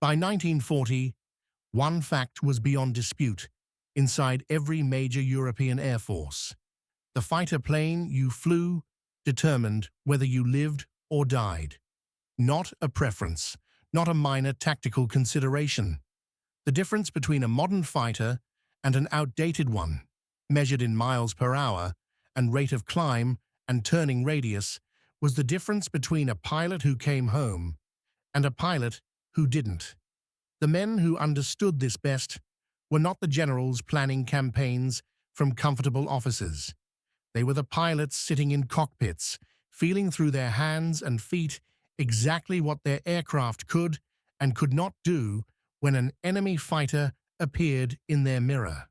By 1940, one fact was beyond dispute inside every major European air force. The fighter plane you flew determined whether you lived or died. Not a preference, not a minor tactical consideration. The difference between a modern fighter and an outdated one, measured in miles per hour and rate of climb and turning radius, was the difference between a pilot who came home and a pilot who didn't. The men who understood this best were not the generals planning campaigns from comfortable offices. They were the pilots sitting in cockpits, feeling through their hands and feet exactly what their aircraft could and could not do when an enemy fighter appeared in their mirror.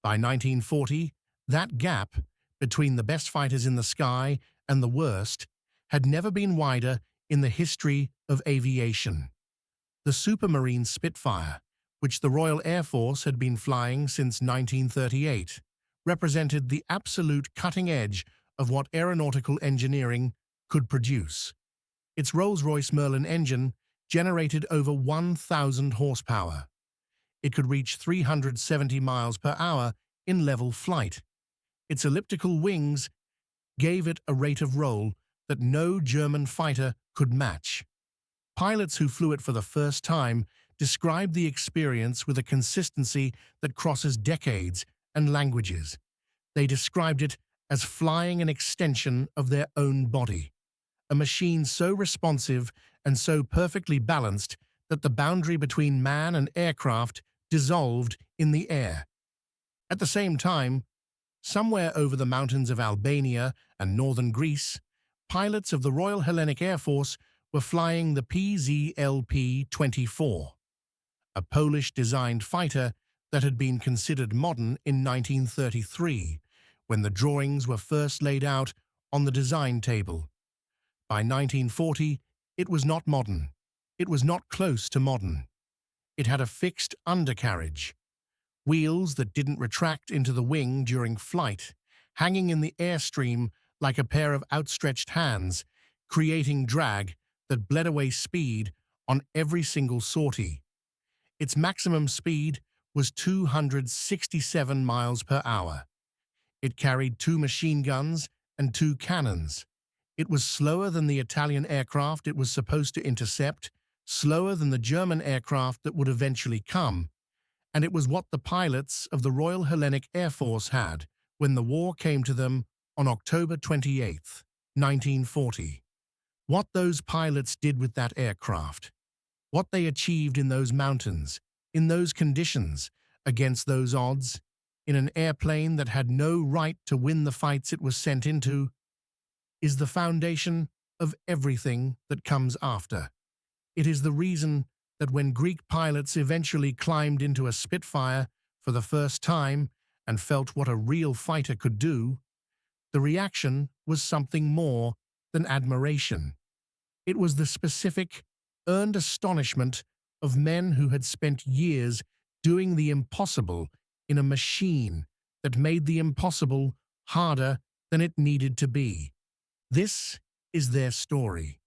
By 1940, that gap between the best fighters in the sky and the worst had never been wider in the history of aviation. The Supermarine Spitfire, which the Royal Air Force had been flying since 1938, represented the absolute cutting edge of what aeronautical engineering could produce. Its Rolls-Royce Merlin engine generated over 1,000 horsepower. It could reach 370 miles per hour in level flight. Its elliptical wings gave it a rate of roll that no German fighter could match. Pilots who flew it for the first time described the experience with a consistency that crosses decades and languages. They described it as flying an extension of their own body, a machine so responsive and so perfectly balanced that the boundary between man and aircraft dissolved in the air. At the same time, somewhere over the mountains of Albania and northern Greece, pilots of the Royal Hellenic Air Force were flying the PZL P.24, a Polish-designed fighter that had been considered modern in 1933, when the drawings were first laid out on the design table. By 1940, it was not modern. It was not close to modern. It had a fixed undercarriage, wheels that didn't retract into the wing during flight, hanging in the airstream like a pair of outstretched hands, creating drag that bled away speed on every single sortie. Its maximum speed was 267 miles per hour. It carried 2 machine guns and 2 cannons. It was slower than the Italian aircraft it was supposed to intercept, slower than the German aircraft that would eventually come, and it was what the pilots of the Royal Hellenic Air Force had when the war came to them on October 28, 1940. What those pilots did with that aircraft, what they achieved in those mountains, in those conditions, against those odds, in an airplane that had no right to win the fights it was sent into, is the foundation of everything that comes after. It is the reason that when Greek pilots eventually climbed into a Spitfire for the first time and felt what a real fighter could do, the reaction was something more than admiration. It was the specific, earned astonishment of men who had spent years doing the impossible in a machine that made the impossible harder than it needed to be. This is their story.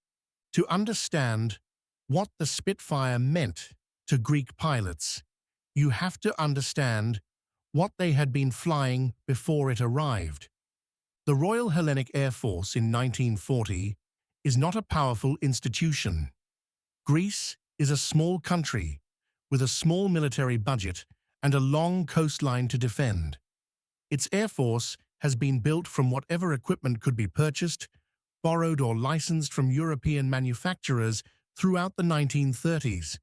To understand what the Spitfire meant to Greek pilots, you have to understand what they had been flying before it arrived. The Royal Hellenic Air Force in 1940 is not a powerful institution. Greece is a small country with a small military budget and a long coastline to defend. Its air force has been built from whatever equipment could be purchased, borrowed or licensed from European manufacturers throughout the 1930s.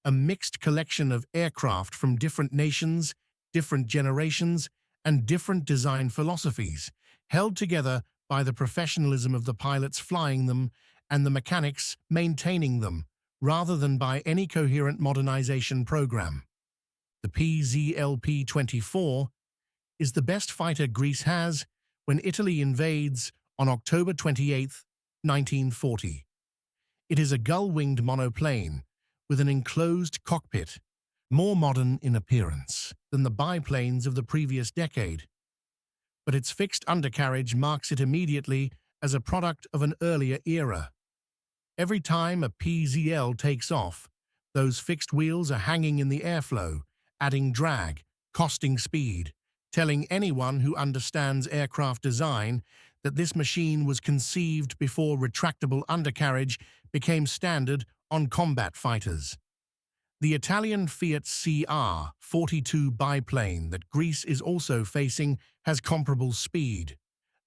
A mixed collection of aircraft from different nations, different generations, and different design philosophies, held together by the professionalism of the pilots flying them and the mechanics maintaining them, rather than by any coherent modernization program. The PZL P.24 is the best fighter Greece has when Italy invades on October 28, 1940. It is a gull-winged monoplane with an enclosed cockpit, more modern in appearance than the biplanes of the previous decade. But its fixed undercarriage marks it immediately as a product of an earlier era. Every time a PZL takes off, Those fixed wheels are hanging in the airflow, adding drag, costing speed, telling anyone who understands aircraft design that this machine was conceived before retractable undercarriage became standard on combat fighters. The Italian Fiat CR-42 biplane that Greece is also facing has comparable speed.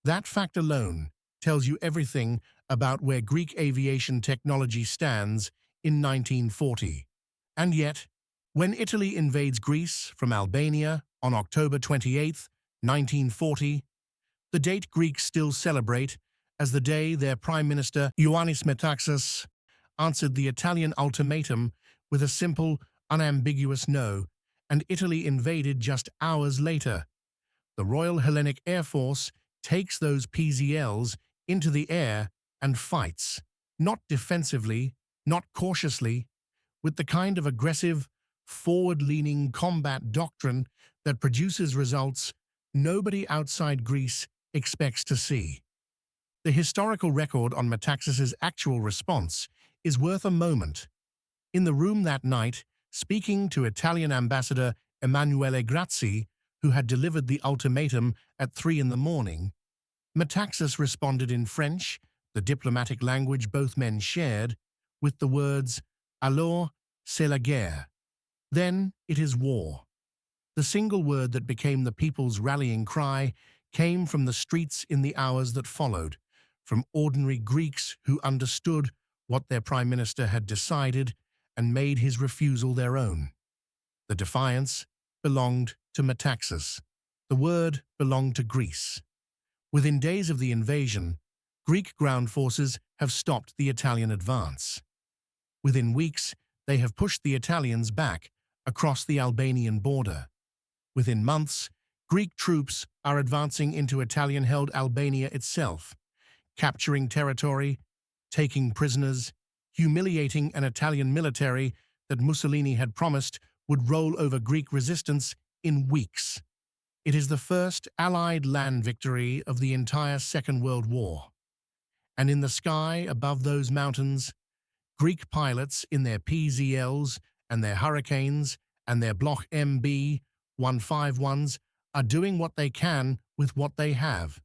That fact alone tells you everything about where Greek aviation technology stands in 1940. And yet, when Italy invades Greece from Albania on October 28, 1940, the date Greeks still celebrate as the day their Prime Minister Ioannis Plagis answered the Italian ultimatum with a simple, unambiguous no, and Italy invaded just hours later. The Royal Hellenic Air Force takes those PZLs into the air and fights, not defensively, not cautiously, with the kind of aggressive, forward-leaning combat doctrine that produces results nobody outside Greece expects to see. The historical record on Metaxas's actual response is worth a moment. In the room that night, speaking to Italian Ambassador Emanuele Grazzi, who had delivered the ultimatum at 3 in the morning, Metaxas responded in French, the diplomatic language both men shared, with the words, "Alors, c'est la guerre." Then it is war. The single word that became the people's rallying cry came from the streets in the hours that followed, from ordinary Greeks who understood what their prime minister had decided and made his refusal their own. The defiance belonged to Metaxas. The word belonged to Greece. Within days of the invasion, Greek ground forces have stopped the Italian advance. Within weeks, they have pushed the Italians back across the Albanian border. Within months, Greek troops are advancing into Italian-held Albania itself, capturing territory, taking prisoners, humiliating an Italian military that Mussolini had promised would roll over Greek resistance in weeks. It is the first Allied land victory of the entire Second World War. And in the sky above those mountains, Greek pilots in their PZLs and their Hurricanes and their Bloch MB-151s are doing what they can with what they have,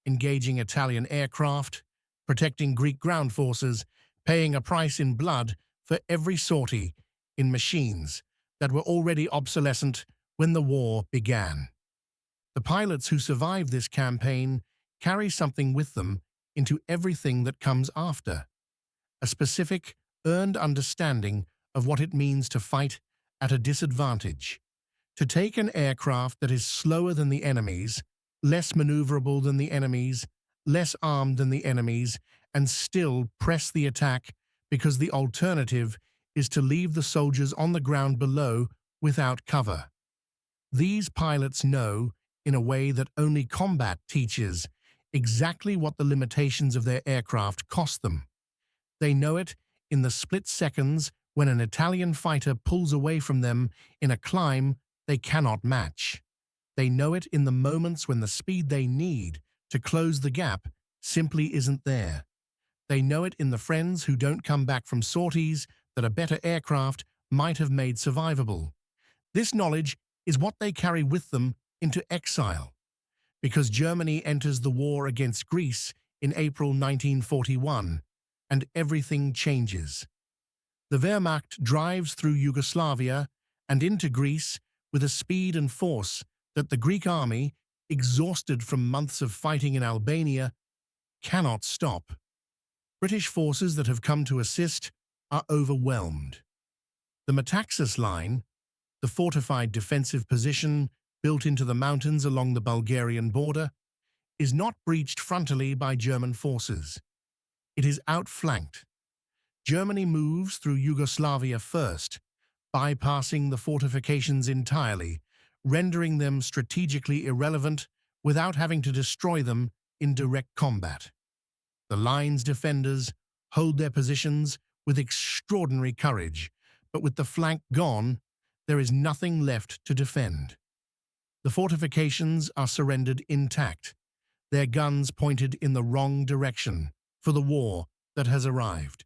engaging Italian aircraft, protecting Greek ground forces, paying a price in blood for every sortie in machines that were already obsolescent when the war began. The pilots who survive this campaign carry something with them into everything that comes after, a specific, earned understanding of what it means to fight at a disadvantage, to take an aircraft that is slower than the enemy's, less maneuverable than the enemy's, less armed than the enemy's, and still press the attack because the alternative is to leave the soldiers on the ground below without cover. These pilots know, in a way that only combat teaches, exactly what the limitations of their aircraft cost them. They know it in the split seconds when an Italian fighter pulls away from them in a climb they cannot match. They know it in the moments when the speed they need to close the gap simply isn't there. They know it in the friends who don't come back from sorties that a better aircraft might have made survivable. This knowledge is what they carry with them into exile, because Germany enters the war against Greece in April 1941, and everything changes. The Wehrmacht drives through Yugoslavia and into Greece with a speed and force that the Greek army, exhausted from months of fighting in Albania, cannot stop. British forces that have come to assist are overwhelmed. The Metaxas line, the fortified defensive position built into the mountains along the Bulgarian border, is not breached frontally by German forces. It is outflanked. Germany moves through Yugoslavia first, bypassing the fortifications entirely, rendering them strategically irrelevant without having to destroy them in direct combat. The line's defenders hold their positions with extraordinary courage, but with the flank gone, there is nothing left to defend. The fortifications are surrendered intact, their guns pointed in the wrong direction for the war that has arrived.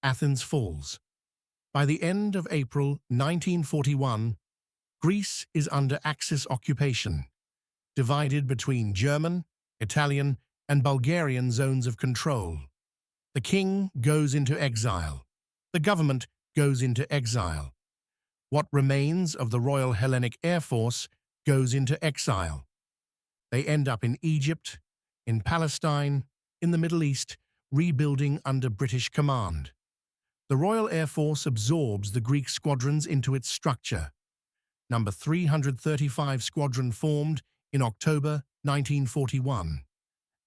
Athens falls. By the end of April 1941, Greece is under Axis occupation, divided between German, Italian, and Bulgarian zones of control. The king goes into exile. The government goes into exile. What remains of the Royal Hellenic Air Force goes into exile. They end up in Egypt, in Palestine, in the Middle East, rebuilding under British command. The Royal Air Force absorbs the Greek squadrons into its structure. Number 335 Squadron formed in October 1941.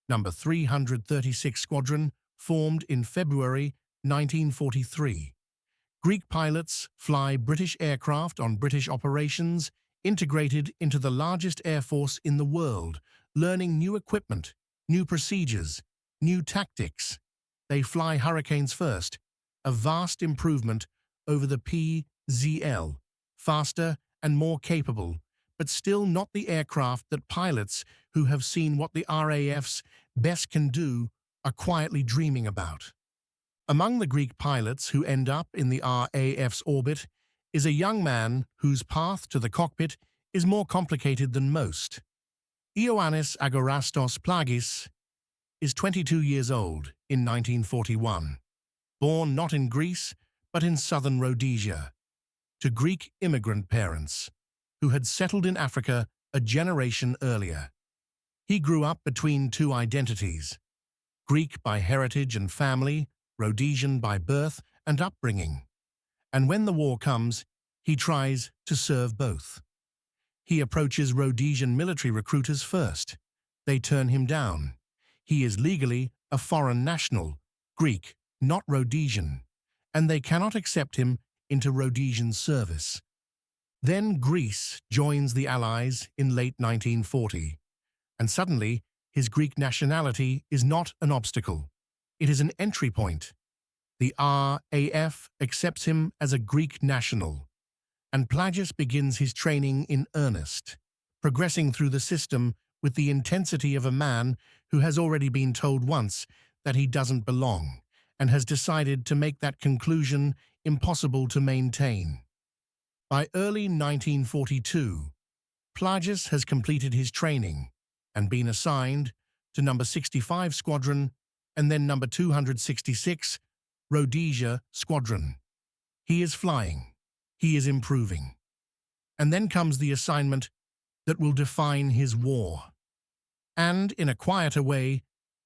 Number 336 Squadron formed in February 1943. Greek pilots fly British aircraft on British operations, integrated into the largest air force in the world, learning new equipment, new procedures, new tactics. They fly Hurricanes first, a vast improvement over the PZL, faster and more capable, but still not the aircraft that pilots who have seen what the RAF's best can do are quietly dreaming about. Among the Greek pilots who end up in the RAF's orbit is a young man whose path to the cockpit is more complicated than most. Ioannis Plagis is 22 years old in 1941, born not in Greece but in southern Rhodesia, to Greek immigrant parents who had settled in Africa a generation earlier. He grew up between two identities, Greek by heritage and family, Rhodesian by birth and upbringing. And when the war comes, he tries to serve both. He approaches Rhodesian military recruiters first. They turn him down. He is legally a foreign national, Greek, not Rhodesian, and they cannot accept him into Rhodesian service. Then Greece joins the Allies in late 1940, and suddenly his Greek nationality is not an obstacle. It is an entry point. The RAF accepts him as a Greek national, and Plagis begins his training in earnest, progressing through the system with the intensity of a man who has already been told once that he doesn't belong, and has decided to make that conclusion impossible to maintain. By early 1942, Plagis has completed his training and been assigned to number 65 Squadron and then number 266 Rhodesia Squadron. He is flying. He is improving. And then comes the assignment that will define his war, and, in a quieter way,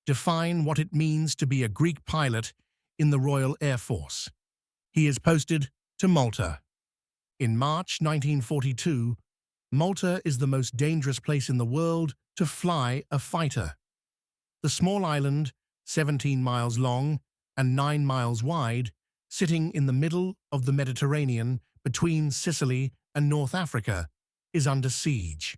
define what it means to be a Greek pilot in the Royal Air Force. He is posted to Malta. In March 1942, Malta is the most dangerous place in the world to fly a fighter. The small island, 17 miles long and 9 miles wide, sitting in the middle of the Mediterranean between Sicily and North Africa, is under siege.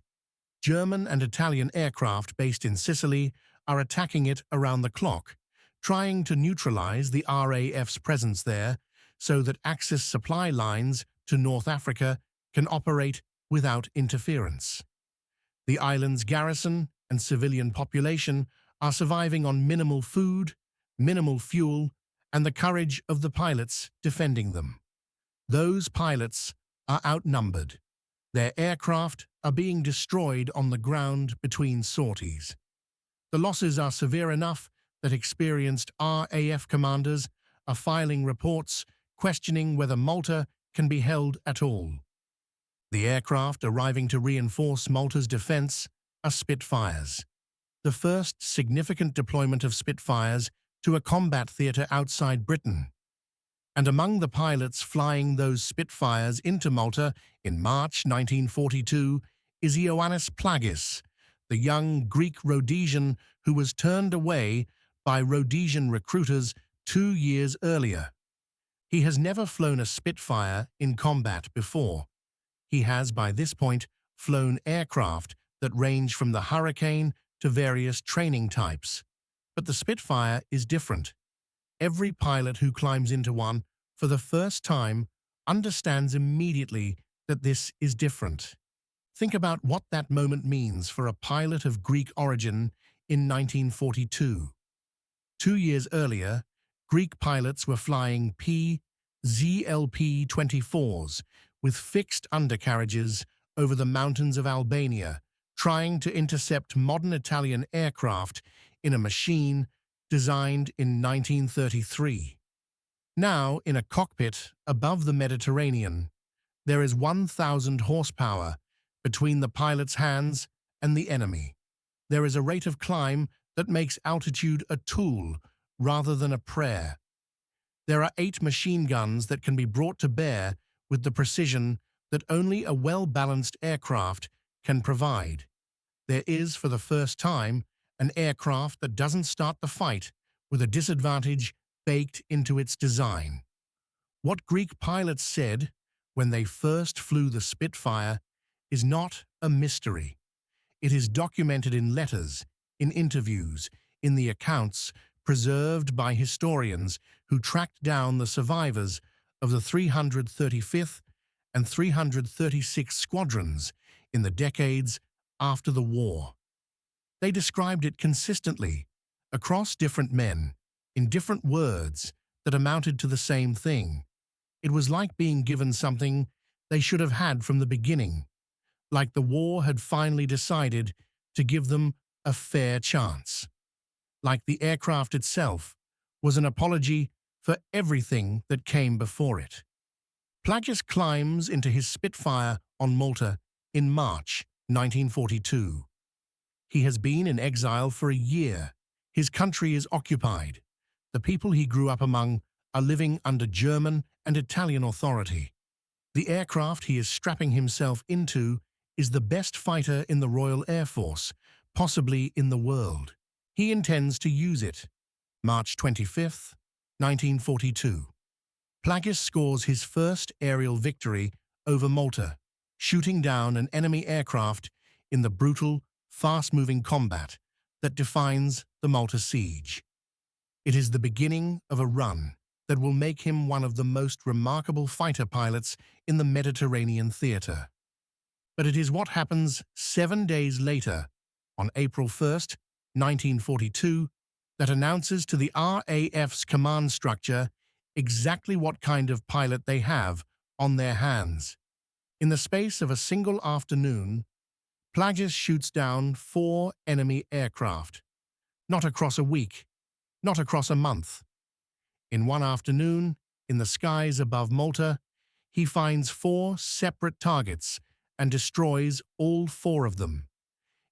German and Italian aircraft based in Sicily are attacking it around the clock, trying to neutralize the RAF's presence there so that Axis supply lines to North Africa can operate without interference. The island's garrison and civilian population are surviving on minimal food, minimal fuel, and the courage of the pilots defending them. Those pilots are outnumbered. Their aircraft are being destroyed on the ground between sorties. The losses are severe enough that experienced RAF commanders are filing reports questioning whether Malta can be held at all. The aircraft arriving to reinforce Malta's defense are Spitfires, the first significant deployment of Spitfires to a combat theater outside Britain. And among the pilots flying those Spitfires into Malta in March 1942 is Ioannis Plagis, the young Greek Rhodesian who was turned away by Rhodesian recruiters 2 years earlier. He has never flown a Spitfire in combat before. He has, by this point, flown aircraft that range from the Hurricane to various training types. But the Spitfire is different. Every pilot who climbs into one for the first time understands immediately that this is different. Think about what that moment means for a pilot of Greek origin in 1942. 2 years earlier, Greek pilots were flying PZL P.24s with fixed undercarriages over the mountains of Albania, trying to intercept modern Italian aircraft in a machine designed in 1933. Now, in a cockpit above the Mediterranean, there is 1,000 horsepower between the pilot's hands and the enemy. There is a rate of climb that makes altitude a tool rather than a prayer. There are 8 machine guns that can be brought to bear with the precision that only a well-balanced aircraft can provide. There is, for the first time, an aircraft that doesn't start the fight with a disadvantage baked into its design. What Greek pilots said when they first flew the Spitfire is not a mystery. It is documented in letters, in interviews, in the accounts preserved by historians who tracked down the survivors of the 335th and 336th squadrons in the decades after the war. They described it consistently, across different men, in different words that amounted to the same thing. It was like being given something they should have had from the beginning, like the war had finally decided to give them a fair chance. Like the aircraft itself was an apology for everything that came before it. Plagis climbs into his Spitfire on Malta in March 1942. He has been in exile for a year. His country is occupied. The people he grew up among are living under German and Italian authority. The aircraft he is strapping himself into is the best fighter in the Royal Air Force, possibly in the world. He intends to use it. March 25, 1942. Plagis scores his first aerial victory over Malta, shooting down an enemy aircraft in the brutal, fast-moving combat that defines the Malta siege. It is the beginning of a run that will make him one of the most remarkable fighter pilots in the Mediterranean theater. But it is what happens 7 days later, on April 1st, 1942, that announces to the RAF's command structure exactly what kind of pilot they have on their hands. In the space of a single afternoon, Plagis shoots down 4 enemy aircraft. Not across a week, not across a month. In one afternoon, in the skies above Malta, he finds 4 separate targets and destroys all 4 of them.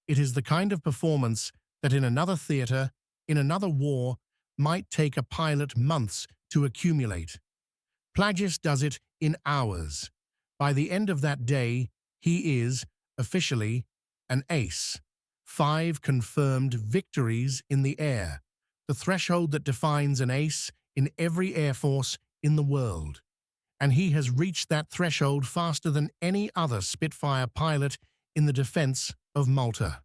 It is the kind of performance that in another theater, in another war, might take a pilot months to accumulate. Plagis does it in hours. By the end of that day, he is, officially, an ace. 5 confirmed victories in the air, the threshold that defines an ace in every air force in the world. And he has reached that threshold faster than any other Spitfire pilot in the defense of Malta.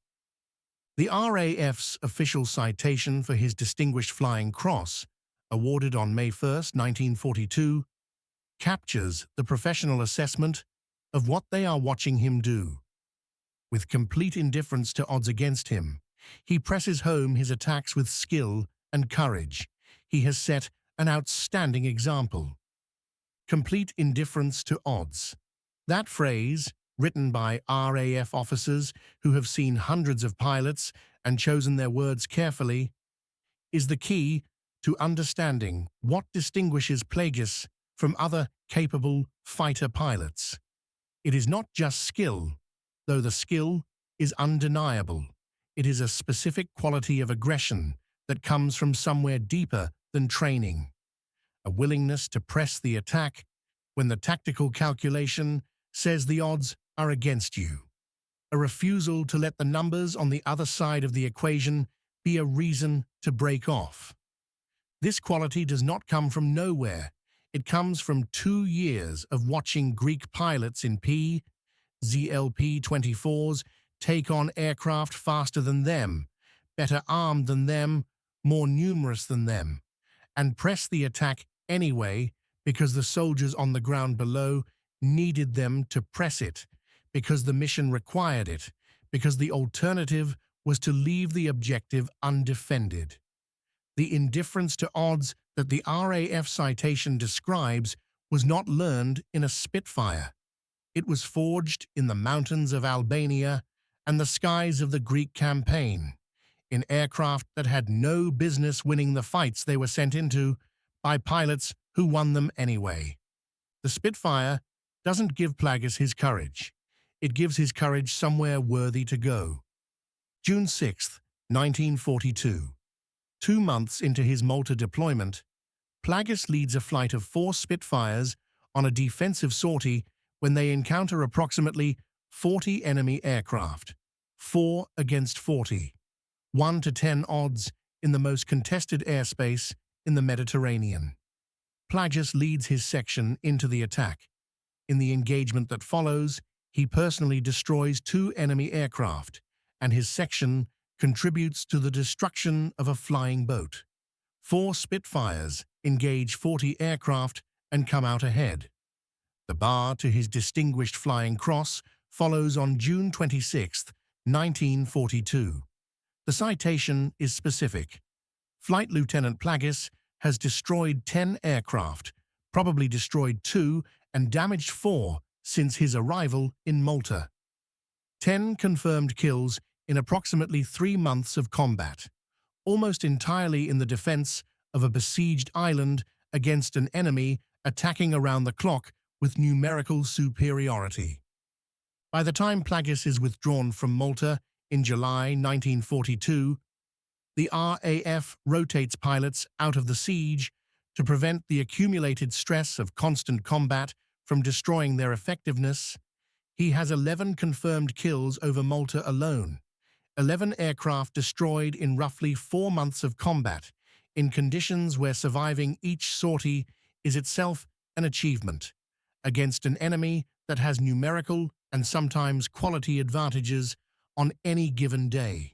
The RAF's official citation for his Distinguished Flying Cross, awarded on May 1, 1942, captures the professional assessment of what they are watching him do. With complete indifference to odds against him, he presses home his attacks with skill and courage. He has set an outstanding example. Complete indifference to odds. That phrase, written by RAF officers who have seen hundreds of pilots and chosen their words carefully, is the key to understanding what distinguishes Plagis from other capable fighter pilots. It is not just skill, though the skill is undeniable. It is a specific quality of aggression that comes from somewhere deeper than training. A willingness to press the attack when the tactical calculation says the odds are against you. A refusal to let the numbers on the other side of the equation be a reason to break off. This quality does not come from nowhere. It comes from 2 years of watching Greek pilots in PZL P.24s take on aircraft faster than them, better armed than them, more numerous than them, and press the attack anyway because the soldiers on the ground below needed them to press it, because the mission required it, because the alternative was to leave the objective undefended. The indifference to odds that the RAF citation describes was not learned in a Spitfire. It was forged in the mountains of Albania and the skies of the Greek campaign, in aircraft that had no business winning the fights they were sent into by pilots who won them anyway. The Spitfire doesn't give Plagis his courage. It gives his courage somewhere worthy to go. June 6, 1942. 2 months into his Malta deployment, Plagis leads a flight of 4 Spitfires on a defensive sortie when they encounter approximately 40 enemy aircraft. 4 against 40. 1 to 10 odds in the most contested airspace in the Mediterranean. Plagis leads his section into the attack. In the engagement that follows, he personally destroys 2 enemy aircraft, and his section contributes to the destruction of a flying boat. 4 Spitfires engage 40 aircraft and come out ahead. The bar to his distinguished flying cross follows on June 26, 1942. The citation is specific. Flight Lieutenant Plagis has destroyed 10 aircraft, probably destroyed 2 and damaged 4 since his arrival in Malta. 10 confirmed kills in approximately 3 months of combat, almost entirely in the defense of a besieged island against an enemy attacking around the clock with numerical superiority. By the time Plagis is withdrawn from Malta in July 1942, the RAF rotates pilots out of the siege to prevent the accumulated stress of constant combat from destroying their effectiveness. He has 11 confirmed kills over Malta alone, 11 aircraft destroyed in roughly 4 months of combat, in conditions where surviving each sortie is itself an achievement, against an enemy that has numerical and sometimes quality advantages on any given day.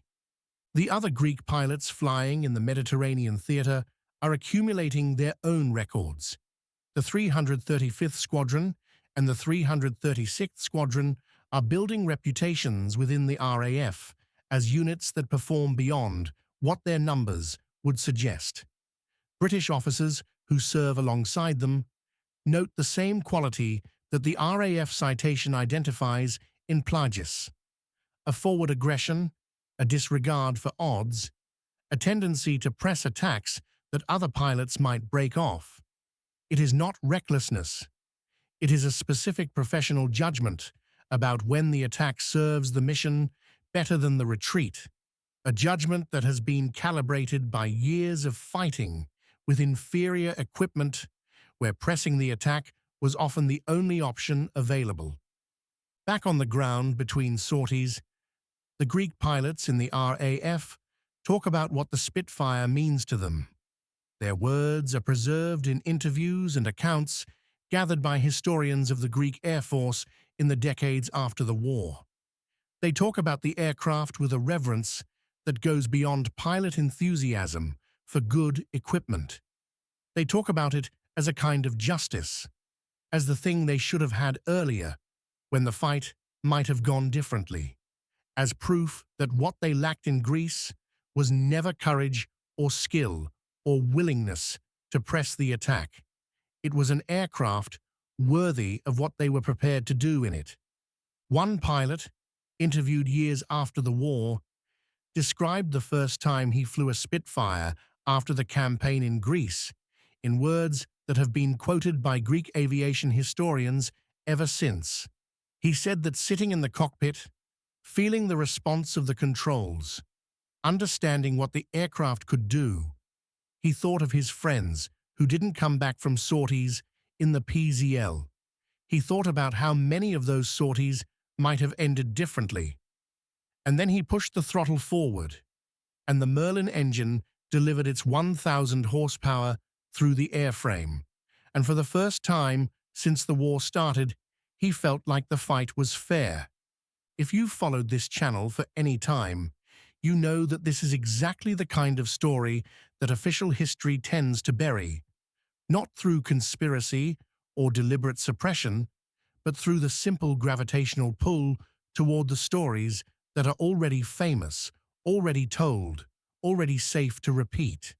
The other Greek pilots flying in the Mediterranean theater are accumulating their own records. The 335th Squadron and the 336th Squadron are building reputations within the RAF as units that perform beyond what their numbers would suggest. British officers who serve alongside them note the same quality that the RAF citation identifies in Plagis: a forward aggression, a disregard for odds, a tendency to press attacks that other pilots might break off. It is not recklessness. It is a specific professional judgment about when the attack serves the mission better than the retreat, a judgment that has been calibrated by years of fighting with inferior equipment, where pressing the attack was often the only option available. Back on the ground between sorties, the Greek pilots in the RAF talk about what the Spitfire means to them. Their words are preserved in interviews and accounts gathered by historians of the Greek Air Force in the decades after the war. They talk about the aircraft with a reverence that goes beyond pilot enthusiasm for good equipment. They talk about it as a kind of justice, as the thing they should have had earlier, when the fight might have gone differently, as proof that what they lacked in Greece was never courage or skill or willingness to press the attack. It was an aircraft worthy of what they were prepared to do in it. One pilot, interviewed years after the war, described the first time he flew a Spitfire after the campaign in Greece in words that have been quoted by Greek aviation historians ever since. He said that sitting in the cockpit, feeling the response of the controls, understanding what the aircraft could do, he thought of his friends who didn't come back from sorties in the PZL. He thought about how many of those sorties might have ended differently. And then he pushed the throttle forward, and the Merlin engine delivered its 1,000 horsepower through the airframe. And for the first time since the war started, he felt like the fight was fair. If you've followed this channel for any time, you know that this is exactly the kind of story that official history tends to bury, not through conspiracy or deliberate suppression, but through the simple gravitational pull toward the stories that are already famous, already told, already safe to repeat.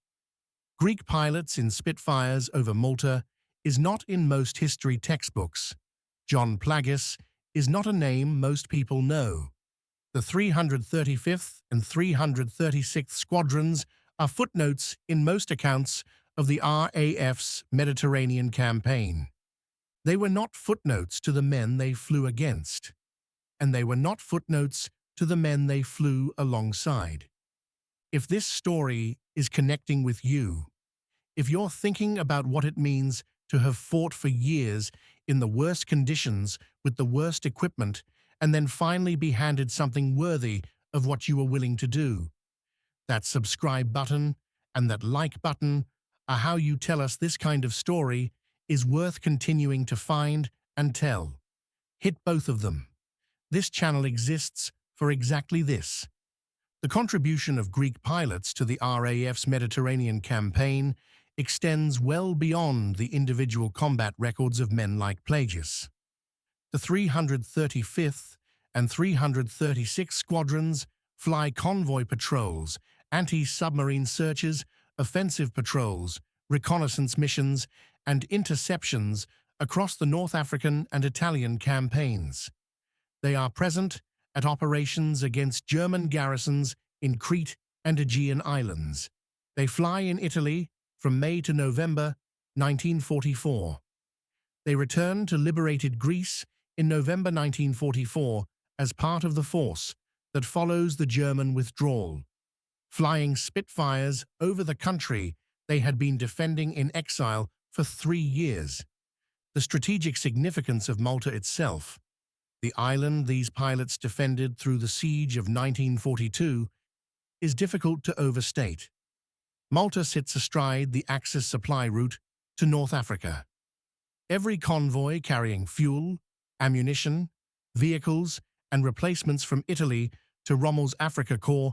Greek pilots in Spitfires over Malta is not in most history textbooks. Ioannis Plagis is not a name most people know. The 335th and 336th Squadrons are footnotes in most accounts of the RAF's Mediterranean campaign. They were not footnotes to the men they flew against, and they were not footnotes to the men they flew alongside. If this story is connecting with you, if you're thinking about what it means to have fought for years in the worst conditions with the worst equipment and then finally be handed something worthy of what you were willing to do, that subscribe button and that like button are how you tell us this kind of story is worth continuing to find and tell. Hit both of them. This channel exists for exactly this. The contribution of Greek pilots to the RAF's Mediterranean campaign extends well beyond the individual combat records of men like Plagis. The 335th and 336th Squadrons fly convoy patrols, anti-submarine searches, offensive patrols, reconnaissance missions, and interceptions across the North African and Italian campaigns. They are present at operations against German garrisons in Crete and Aegean Islands. They fly in Italy from May to November 1944. They return to liberated Greece in November 1944 as part of the force that follows the German withdrawal, flying Spitfires over the country they had been defending in exile for 3 years. The strategic significance of Malta itself, the island these pilots defended through the siege of 1942, is difficult to overstate. Malta sits astride the Axis supply route to North Africa. Every convoy carrying fuel, ammunition, vehicles, and replacements from Italy to Rommel's Africa Corps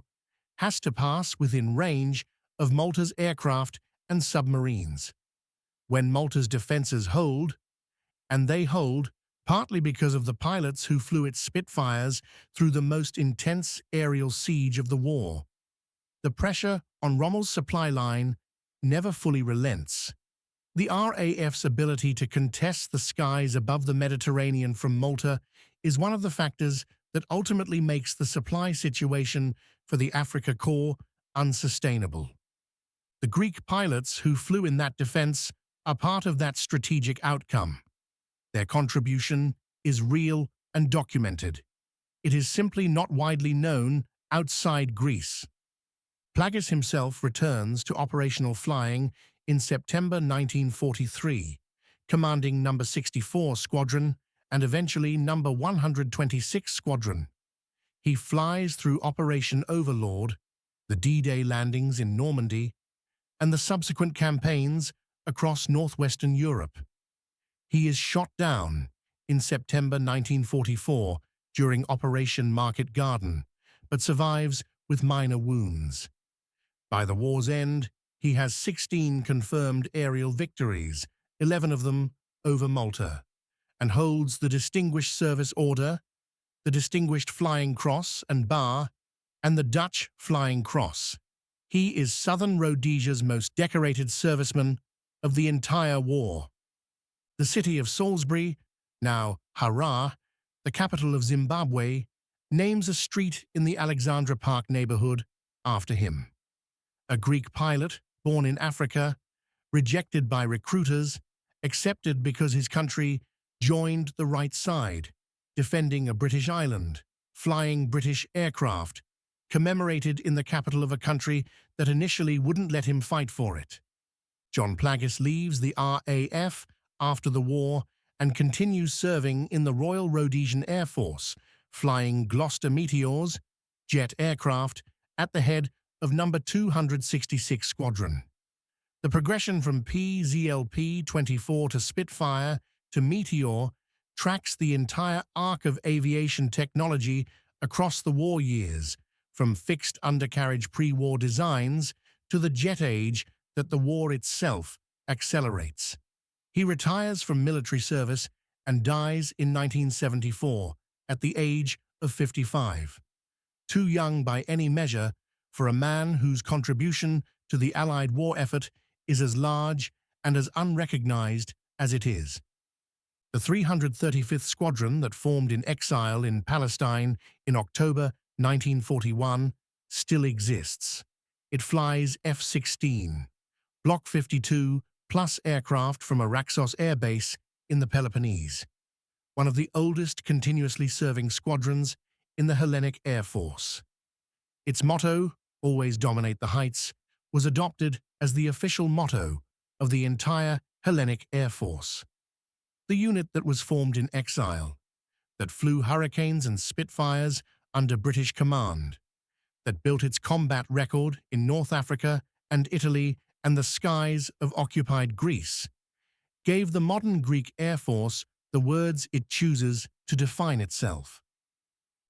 has to pass within range of Malta's aircraft and submarines. When Malta's defenses hold, and they hold partly because of the pilots who flew its Spitfires through the most intense aerial siege of the war, the pressure on Rommel's supply line never fully relents. The RAF's ability to contest the skies above the Mediterranean from Malta is one of the factors that ultimately makes the supply situation for the Africa Corps unsustainable. The Greek pilots who flew in that defense are part of that strategic outcome. Their contribution is real and documented. It is simply not widely known outside Greece. Plagis himself returns to operational flying in September 1943, commanding No. 64 Squadron and eventually No. 126 Squadron. He flies through Operation Overlord, the D-Day landings in Normandy, and the subsequent campaigns across northwestern Europe. He is shot down in September 1944 during Operation Market Garden, but survives with minor wounds. By the war's end, he has 16 confirmed aerial victories, 11 of them over Malta, and holds the Distinguished Service Order, the Distinguished Flying Cross and Bar, and the Dutch Flying Cross. He is Southern Rhodesia's most decorated serviceman of the entire war. The city of Salisbury, now Harare, the capital of Zimbabwe, names a street in the Alexandra Park neighborhood after him. A Greek pilot, born in Africa, rejected by recruiters, accepted because his country joined the right side, defending a British island, flying British aircraft, commemorated in the capital of a country that initially wouldn't let him fight for it. Ioannis Plagis leaves the RAF after the war and continues serving in the Royal Rhodesian Air Force, flying Gloucester Meteors, jet aircraft, at the head of No. 266 Squadron. The progression from PZL P.24 to Spitfire to Meteor tracks the entire arc of aviation technology across the war years, from fixed undercarriage pre-war designs to the jet age that the war itself accelerates. He retires from military service and dies in 1974 at the age of 55. Too young by any measure for a man whose contribution to the Allied war effort is as large and as unrecognized as it is. The 335th Squadron that formed in exile in Palestine in October 1941 still exists. It flies F-16, Block 52 plus aircraft from Araxos Air Base in the Peloponnese, one of the oldest continuously serving squadrons in the Hellenic Air Force. Its motto, "Always dominate the heights," was adopted as the official motto of the entire Hellenic Air Force. The unit that was formed in exile, that flew Hurricanes and Spitfires under British command, that built its combat record in North Africa and Italy and the skies of occupied Greece, gave the modern Greek Air Force the words it chooses to define itself.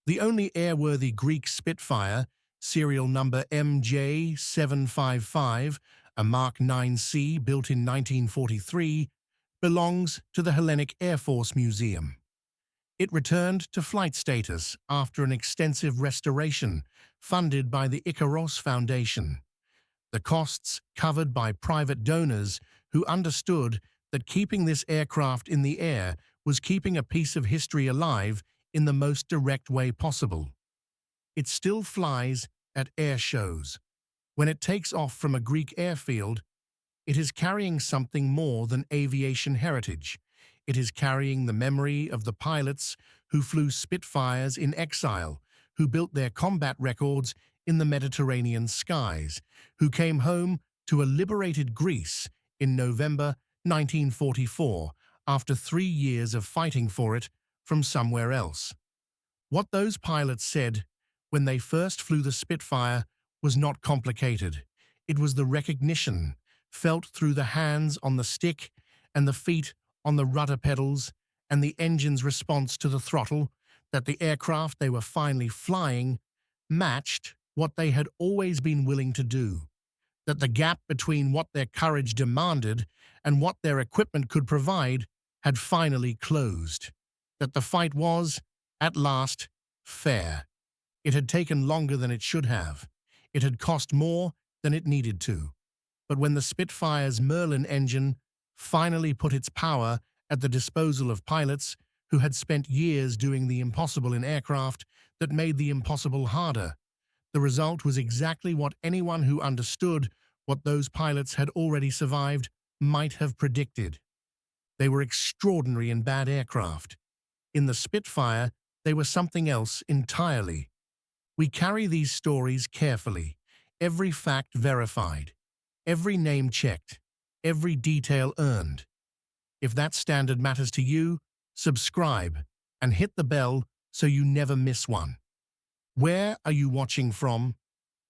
The only airworthy Greek Spitfire, serial number MJ755, a Mark 9C built in 1943, belongs to the Hellenic Air Force Museum. It returned to flight status after an extensive restoration funded by the Ikaros Foundation. The costs covered by private donors who understood that keeping this aircraft in the air was keeping a piece of history alive in the most direct way possible. It still flies at air shows. When it takes off from a Greek airfield, it is carrying something more than aviation heritage. It is carrying the memory of the pilots who flew Spitfires in exile, who built their combat records in the Mediterranean skies, who came home to a liberated Greece in November 1944 after 3 years of fighting for it from somewhere else. What those pilots said when they first flew the Spitfire was not complicated. It was the recognition felt through the hands on the stick and the feet on the rudder pedals and the engine's response to the throttle that the aircraft they were finally flying matched what they had always been willing to do, that the gap between what their courage demanded and what their equipment could provide had finally closed, that the fight was, at last, fair. It had taken longer than it should have. It had cost more than it needed to. But when the Spitfire's Merlin engine finally put its power at the disposal of pilots who had spent years doing the impossible in aircraft that made the impossible harder, the result was exactly what anyone who understood what those pilots had already survived might have predicted. They were extraordinary in bad aircraft. In the Spitfire, they were something else entirely. We carry these stories carefully, every fact verified, every name checked, every detail earned. If that standard matters to you, subscribe and hit the bell so you never miss one. Where are you watching from?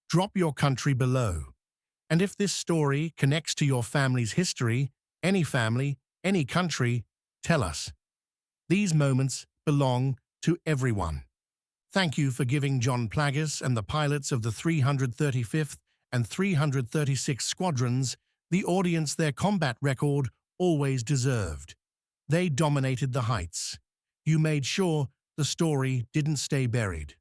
Drop your country below. And if this story connects to your family's history, any family, any country, tell us. These moments belong to everyone. Thank you for giving Ioannis Plagis and the pilots of the 335th and 336th Squadrons the audience their combat record always deserved. They dominated the heights. You made sure the story didn't stay buried.